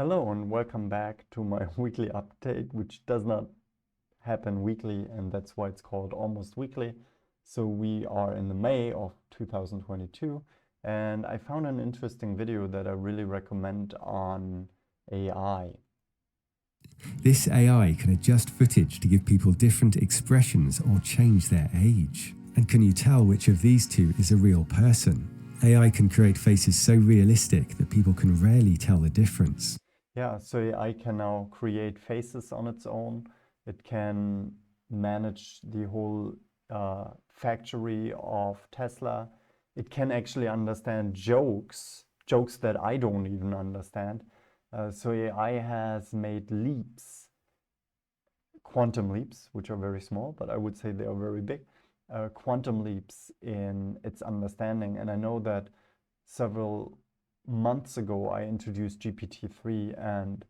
Hello and welcome back to my weekly update, which does not happen weekly, and that's why it's called almost weekly. So we are in the May of 2022, and I found an interesting video that I really recommend on AI. This AI can adjust footage to give people different expressions or change their age. And can you tell which of these two is a real person? AI can create faces so realistic that people can rarely tell the difference. Yeah, so AI can now create faces on its own. It can manage the whole factory of Tesla. It can actually understand jokes that I don't even understand. So AI has made leaps, quantum leaps, which are very small, but I would say they are very big, quantum leaps in its understanding. And I know that several months ago, I introduced GPT-3, and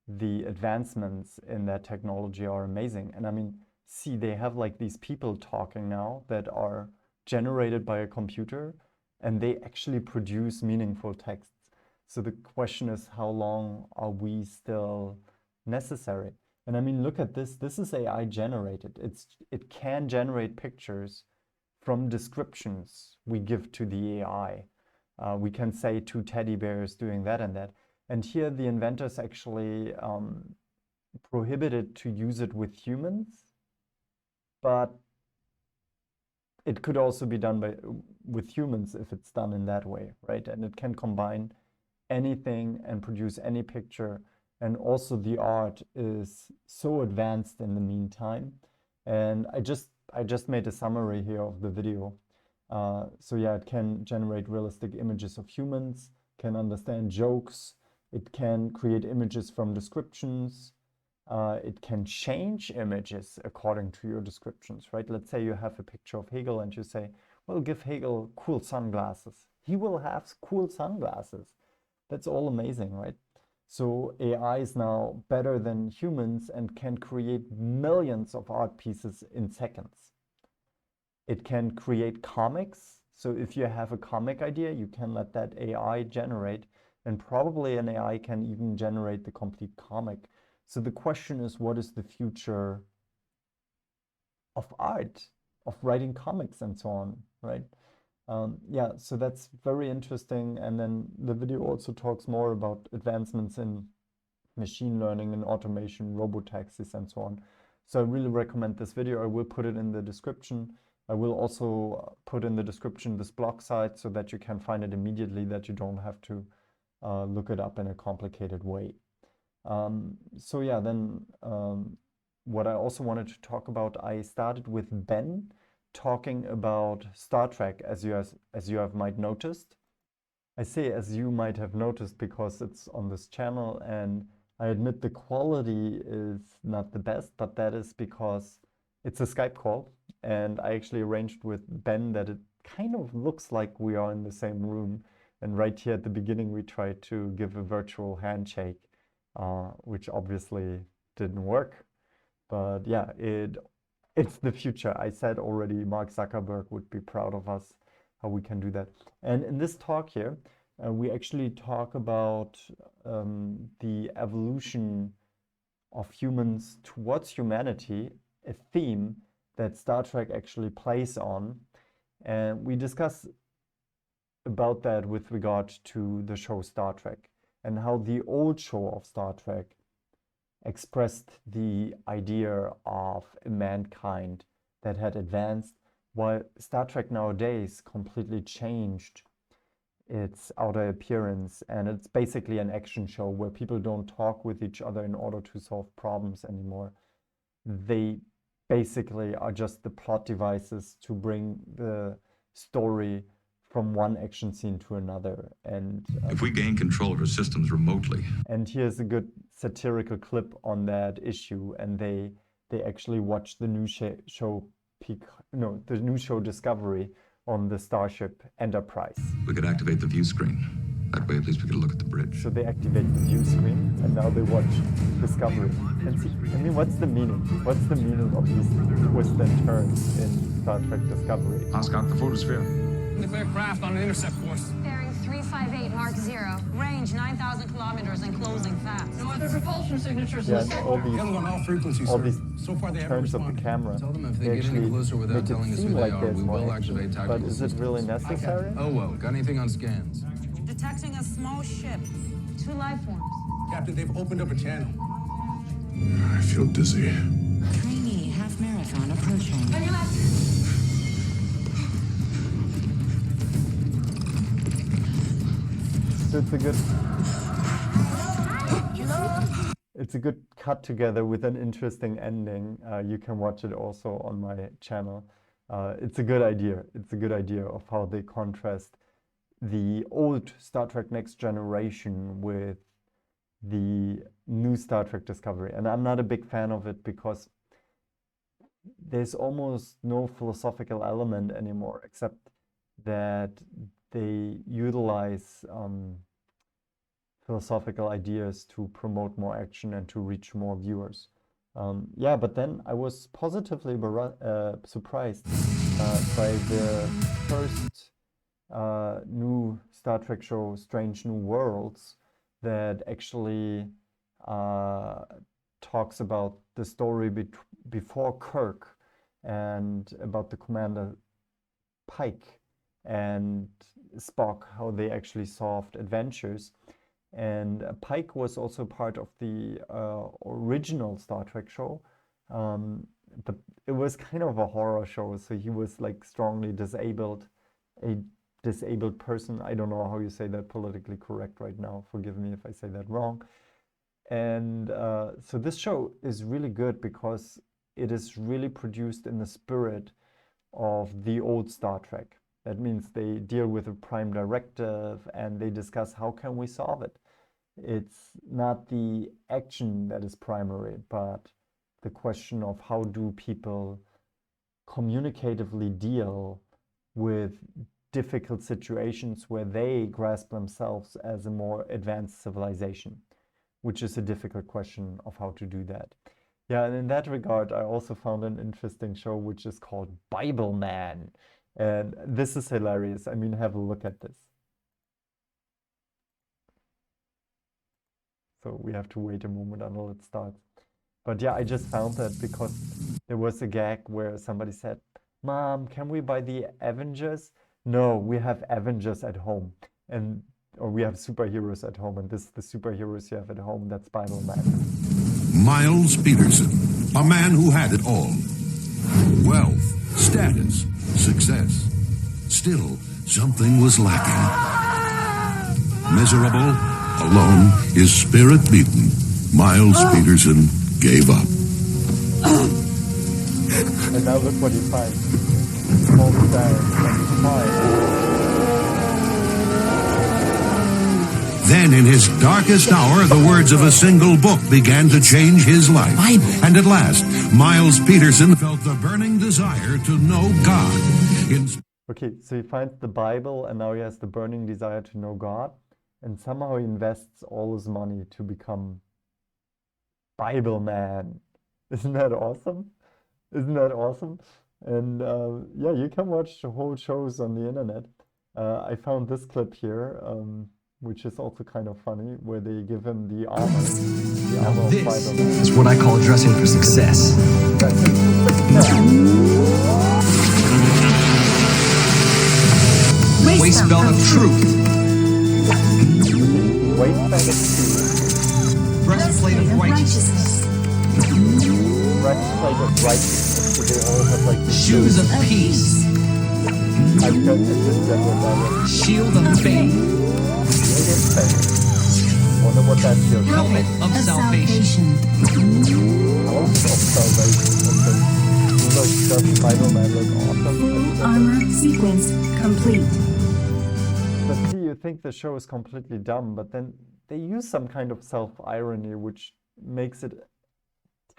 the advancements in that technology are amazing. And I mean, see, they have like these people talking now that are generated by a computer, and they actually produce meaningful texts. So the question is, how long are we still necessary? And I mean, look at this. This is AI generated. It can generate pictures from descriptions we give to the AI. We can say two teddy bears doing that and that. And here the inventors actually prohibited to use it with humans, but it could also be done with humans if it's done in that way, right? And it can combine anything and produce any picture. And also the art is so advanced in the meantime. And I just made a summary here of the video. So yeah, it can generate realistic images of humans, can understand jokes, it can create images from descriptions, it can change images according to your descriptions, right? Let's say you have a picture of Hegel and you say, well, give Hegel cool sunglasses. He will have cool sunglasses. That's all amazing, right? So AI is now better than humans and can create millions of art pieces in seconds. It can create comics. So if you have a comic idea, you can let that AI generate, and probably an AI can even generate the complete comic. So the question is, what is the future of art, of writing comics and so on, right? Yeah, so that's very interesting. And then the video also talks more about advancements in machine learning and automation, robotaxis and so on. So I really recommend this video. I will put it in the description. I will also put in the description this blog site so that you can find it immediately, that you don't have to look it up in a complicated way. So yeah, then what I also wanted to talk about, I started with Ben talking about Star Trek, as you have might noticed. I say as you might have noticed because it's on this channel, and I admit the quality is not the best, but that is because it's a Skype call, and I actually arranged with Ben that it kind of looks like we are in the same room. And right here at the beginning, we tried to give a virtual handshake, which obviously didn't work. But yeah, it's the future. I said already Mark Zuckerberg would be proud of us, how we can do that. And in this talk here, we actually talk about the evolution of humans towards humanity, a theme that Star Trek actually plays on. And we discuss about that with regard to the show Star Trek, and how the old show of Star Trek expressed the idea of a mankind that had advanced, while Star Trek nowadays completely changed its outer appearance, and it's basically an action show where people don't talk with each other in order to solve problems anymore. They basically are just the plot devices to bring the story from one action scene to another. And if we gain control of our systems remotely. And here's a good satirical clip on that issue, and they actually watched the new show Discovery on the Starship Enterprise. We could activate the view screen. That way, at least we could look at the bridge. So they activate the view screen, and now they watch Discovery. And see, I mean, what's the meaning? What's the meaning of these twists and turns in Star Trek Discovery? Ask out the photosphere. Nuclear craft on an intercept course. Bearing 358 Mark 0. Range 9,000 kilometers and closing fast. propulsion signatures Yeah, listed. and all these Guns on all frequencies, all sir. these So far they haven't turns of the responded. camera, Tell them if they they get any actually closer without make it telling us who seem they like are, there's we more will action. activate But tactical is it really systems. necessary? Oh well, got anything on scans? Detecting a small ship. 2 life forms. Captain, they've opened up a channel. I feel dizzy. Trainee half marathon approaching. On your left. So it's a good cut together with an interesting ending. You can watch it also on my channel. It's a good idea. It's a good idea of how they contrast the old Star Trek Next Generation with the new Star Trek Discovery. And I'm not a big fan of it because there's almost no philosophical element anymore, except that they utilize philosophical ideas to promote more action and to reach more viewers. Yeah, but then I was positively surprised by the first new Star Trek show, Strange New Worlds, that actually talks about the story before Kirk and about the Commander Pike and Spock, how they actually solved adventures. And Pike was also part of the original Star Trek show, but it was kind of a horror show, so he was like strongly disabled, a disabled person. I don't know how you say that politically correct right now. Forgive me if I say that wrong. And so this show is really good because it is really produced in the spirit of the old Star Trek. That means they deal with a prime directive and they discuss how can we solve it. It's not the action that is primary, but the question of how do people communicatively deal with difficult situations where they grasp themselves as a more advanced civilization, which is a difficult question of how to do that. Yeah, and in that regard, I also found an interesting show which is called Bible Man. And this is hilarious. I mean, have a look at this. So we have to wait a moment until it starts. But yeah, I just found that because there was a gag where somebody said, "Mom, can we buy the Avengers?" No, we have Avengers at home. Or we have superheroes at home, and this is the superheroes you have at home. That's Bible Man. Miles Peterson, a man who had it all. Wealth, status, success. Still, something was lacking. Miserable, alone, his spirit beaten, Miles Peterson gave up. And now look what he finds. Small stars and fire. Then in his darkest hour, the words of a single book began to change his life. Bible. And at last, Miles Peterson felt the burning desire to know God. Okay, so he finds the Bible and now he has the burning desire to know God. And somehow he invests all his money to become Bible Man. Isn't that awesome? Isn't that awesome? And yeah, you can watch the whole shows on the internet. I found this clip here, which is also kind of funny, where they give him the armor of This Bible Man. is what I call dressing for success. Waist belt of truth. Waist belt of truth. Breastplate of righteousness. Breastplate of righteousness. So they all have like these Shoes of peace. I've got this general Shield of faith. Wonder what that feels like. Helmet of salvation. Helmet of salvation. Okay. Does Bible Man look awesome? Armor sequence complete. But see, you think the show is completely dumb, but then they use some kind of self-irony, which makes it a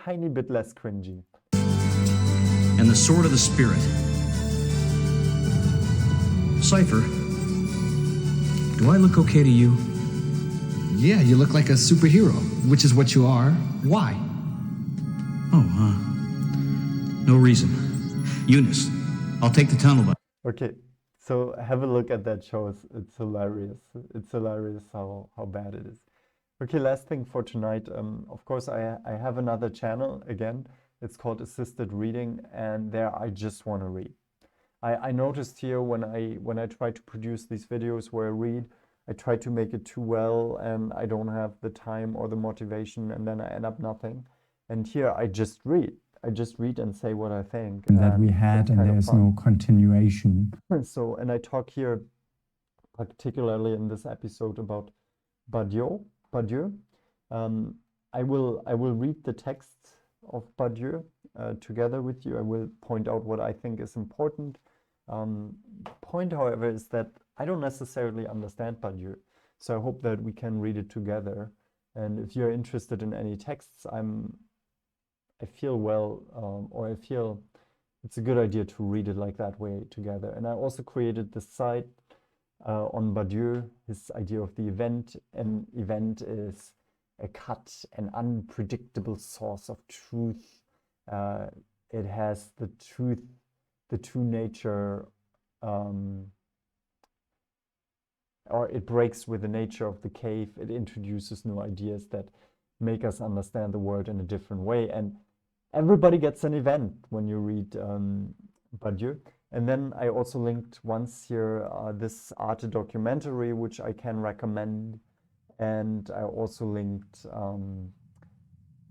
tiny bit less cringy. And the sword of the Spirit. Cypher, do I look okay to you? Yeah, you look like a superhero, which is what you are. Why? Oh, no reason. Eunice, I'll take the tunnel. Okay, so have a look at that show. It's hilarious. It's hilarious how bad it is. Okay, last thing for tonight. Of course, I have another channel again. It's called Assisted Reading, and there I just want to read. I noticed here when I try to produce these videos where I read, I try to make it too well, and I don't have the time or the motivation, and then I end up nothing. And here I just read. I just read and say what I think. That we had, and there's no continuation. So, and I talk here particularly in this episode about Badiou. I will read the text of Badiou together with you. I will point out what I think is important. Point, however, is that I don't necessarily understand Badiou, so I hope that we can read it together. And if you're interested in any texts, I feel it's a good idea to read it like that way together. And I also created this site on Badiou, his idea of the event. An event is a cut, an unpredictable source of truth. It has the true nature, or it breaks with the nature of the cave. It introduces new ideas that make us understand the world in a different way. And everybody gets an event when you read Badiou. And then I also linked once here this art documentary, which I can recommend. And I also linked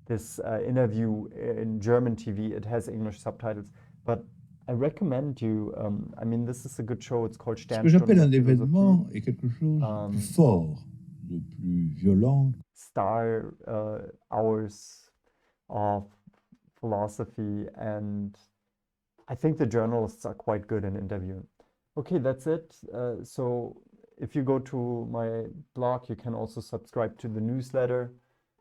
this interview in German TV. It has English subtitles, but I recommend you, I mean, this is a good show. It's called Ce que j'appelle un Sternstunde événement est quelque chose de fort, de plus violent. Star Hours of Philosophy, and I think the journalists are quite good in interviewing. Okay, that's it. So if you go to my blog, you can also subscribe to the newsletter,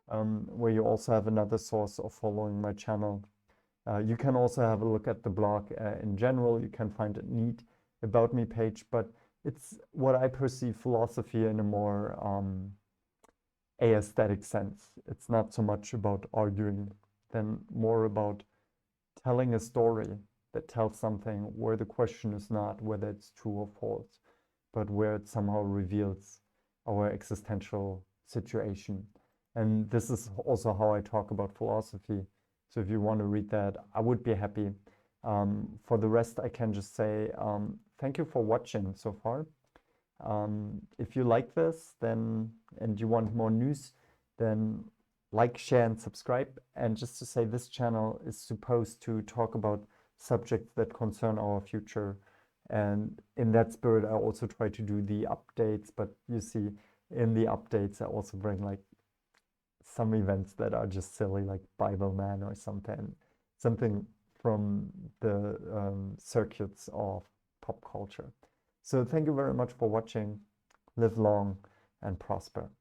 where you also have another source of following my channel. You can also have a look at the blog in general. You can find a neat About Me page, but it's what I perceive philosophy in a more aesthetic sense. It's not so much about arguing, than more about telling a story that tells something where the question is not whether it's true or false, but where it somehow reveals our existential situation. And this is also how I talk about philosophy. So if you want to read that, I would be happy. For the rest, I can just say thank you for watching so far. If you like this, then and you want more news, then like, share, and subscribe. And just to say, this channel is supposed to talk about subjects that concern our future. And in that spirit, I also try to do the updates. But you see, in the updates, I also bring like some events that are just silly, like Bible Man or something from the circuits of pop culture. So thank you very much for watching. Live long and prosper.